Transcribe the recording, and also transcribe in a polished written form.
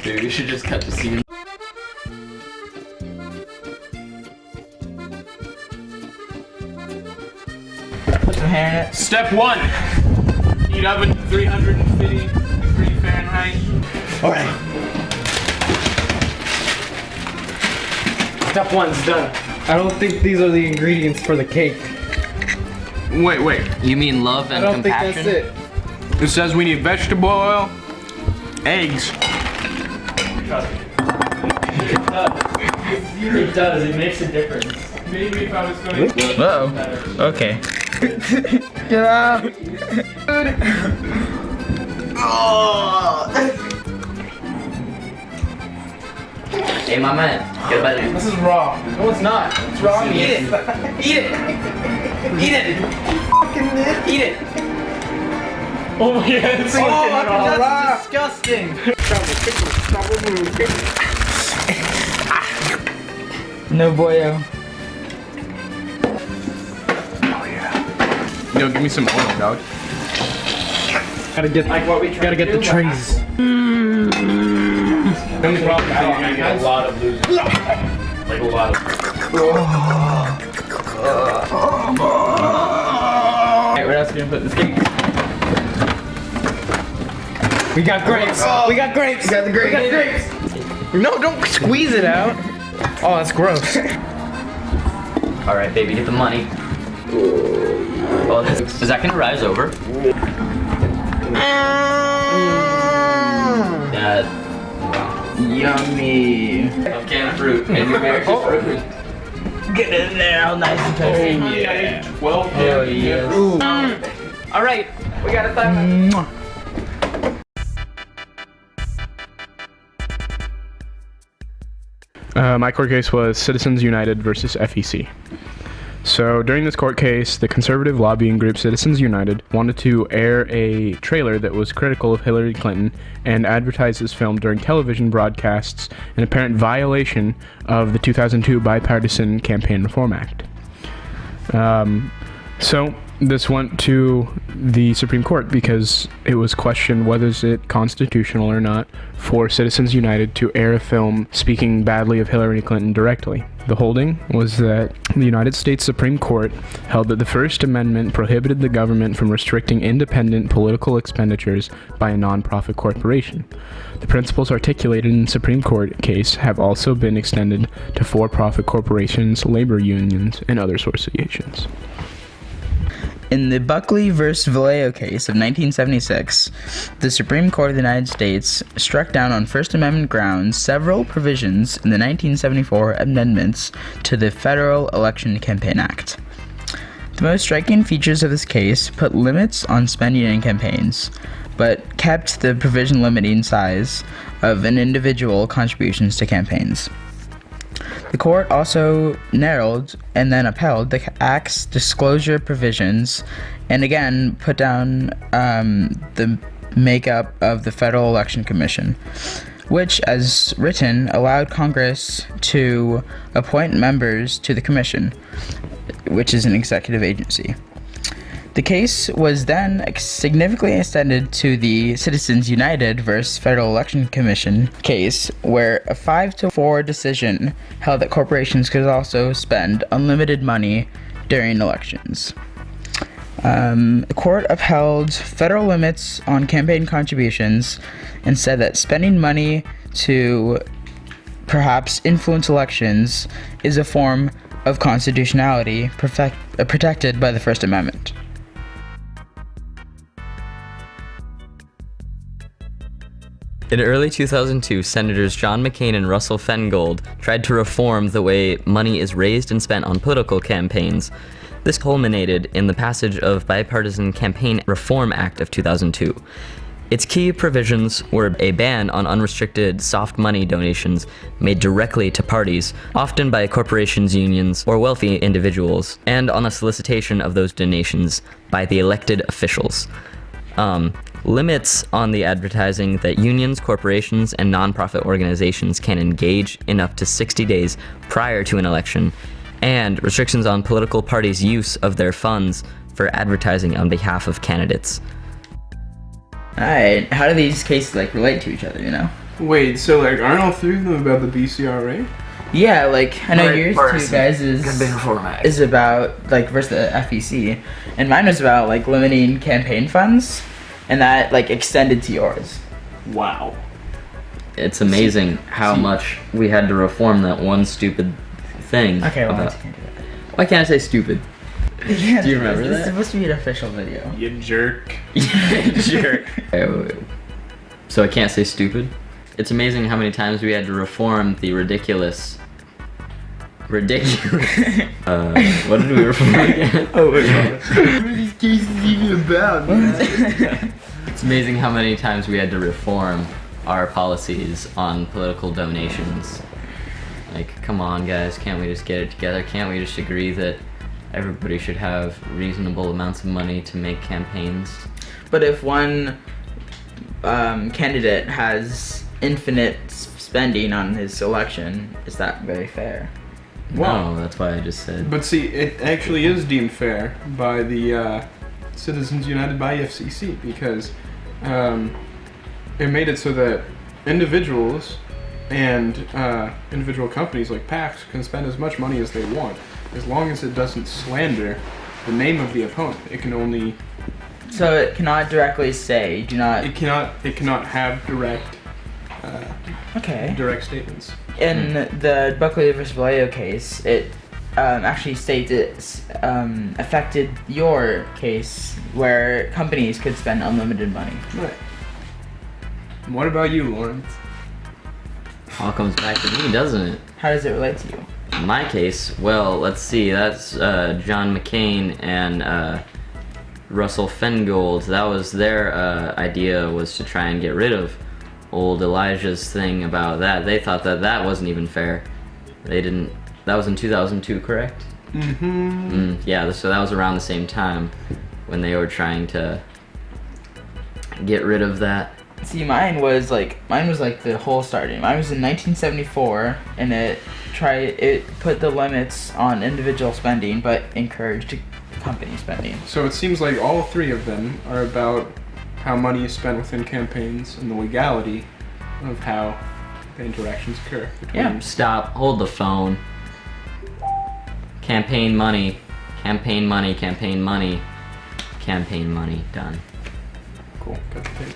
Dude, we should just cut the scene. Put some hair in it. Step 1. Heat oven 350 degree Fahrenheit. Alright. Step 1's done. I don't think these are the ingredients for the cake. Wait. You mean love and I don't compassion? think that's it. It says we need vegetable oil, eggs. It does. It makes a difference. Maybe if I was going to... Uh-oh. Okay. Get out. Hey, my man. Get a bite. This is raw. No, it's not. It's raw. Eat it. Eat it. Eat it. Eat it. Oh my god, it's That's disgusting. No boyo. Yo, give me some oil, dog. Gotta get the trays. The only problem is you're gonna get a lot of losers. Like a lot of... Alright, what else are we gonna put in this cake? We got grapes. We got grapes. We got the grapes. We got grapes. No, don't squeeze it out. Oh, that's gross. Alright, baby, get the money. Oh, is that gonna rise over? That... Yummy. Of canned fruit. And your American fruit. Get in there, all nice and toasty. Yeah. 12 Oh yeah. Alright, we got a time. My court case was Citizens United versus FEC. So during this court case, the conservative lobbying group Citizens United wanted to air a trailer that was critical of Hillary Clinton and advertise this film during television broadcasts, an apparent violation of the 2002 Bipartisan Campaign Reform Act. So this went to the Supreme Court because it was questioned whether is it constitutional or not for Citizens United to air a film speaking badly of Hillary Clinton directly. The holding was that the United States Supreme Court held that the First Amendment prohibited the government from restricting independent political expenditures by a nonprofit corporation. The principles articulated in the Supreme Court case have also been extended to for-profit corporations, labor unions, and other associations. In the Buckley v. Vallejo case of 1976, the Supreme Court of the United States struck down on First Amendment grounds several provisions in the 1974 amendments to the Federal Election Campaign Act. The most striking features of this case put limits on spending in campaigns, but kept the provision limiting size of an individual contributions to campaigns. The court also narrowed and then upheld the Act's disclosure provisions and again put down the makeup of the Federal Election Commission, which, as written, allowed Congress to appoint members to the commission, which is an executive agency. The case was then significantly extended to the Citizens United vs. Federal Election Commission case, where a 5-4 decision held that corporations could also spend unlimited money during elections. The court upheld federal limits on campaign contributions and said that spending money to perhaps influence elections is a form of constitutionality protected by the First Amendment. In early 2002, Senators John McCain and Russell Feingold tried to reform the way money is raised and spent on political campaigns. This culminated in the passage of Bipartisan Campaign Reform Act of 2002. Its key provisions were a ban on unrestricted soft money donations made directly to parties, often by corporations, unions, or wealthy individuals, and on a solicitation of those donations by the elected officials. Limits on the advertising that unions, corporations, and nonprofit organizations can engage in up to 60 days prior to an election, and restrictions on political parties' use of their funds for advertising on behalf of candidates. Alright, how do these cases like relate to each other, you know? Wait, so like aren't all three of them about the BCRA? Yeah, like I know yours First, two guys is about like versus the FEC, and mine was about like limiting campaign funds, and that like extended to yours. Wow. It's amazing how much we had to reform that one stupid thing. Okay, well, about- Why can't I say stupid? do you remember This that? is supposed to be an official video. You jerk. Sure. So I can't say stupid? It's amazing how many times we had to reform the ridiculous. What did we reform again? Oh, wait, What are these cases even about, man? It's amazing how many times we had to reform our policies on political donations. Like, come on, guys, can't we just get it together? Can't we just agree that everybody should have reasonable amounts of money to make campaigns? But if one candidate has infinite spending on his election, is that very fair? No, that's why I just said. But see, it actually is deemed fair by the Citizens United by FCC because it made it so that individuals and individual companies like PACs can spend as much money as they want, as long as it doesn't slander the name of the opponent. It can only. So it cannot directly say, do not. It cannot have direct Okay. direct statements. In the Buckley versus Vallejo case, it actually states it affected your case where companies could spend unlimited money. Right. What about you, Lawrence? All comes back to me, doesn't it? How does it relate to you? In my case, well, let's see. That's John McCain and Russell Feingold. That was their idea, was to try and get rid of old Elijah's thing about that. They thought that that wasn't even fair. They didn't. That was in 2002, correct? Mm-hmm. Yeah. So that was around the same time when they were trying to get rid of that. See, mine was like the whole starting. Mine was in 1974, and it put the limits on individual spending, but encouraged company spending. So it seems like all three of them are about how money is spent within campaigns and the legality of how the interactions occur between. Yeah. Stop. Hold the phone. Campaign money. Campaign money. Campaign money. Campaign money. Done. Cool. Got the tape.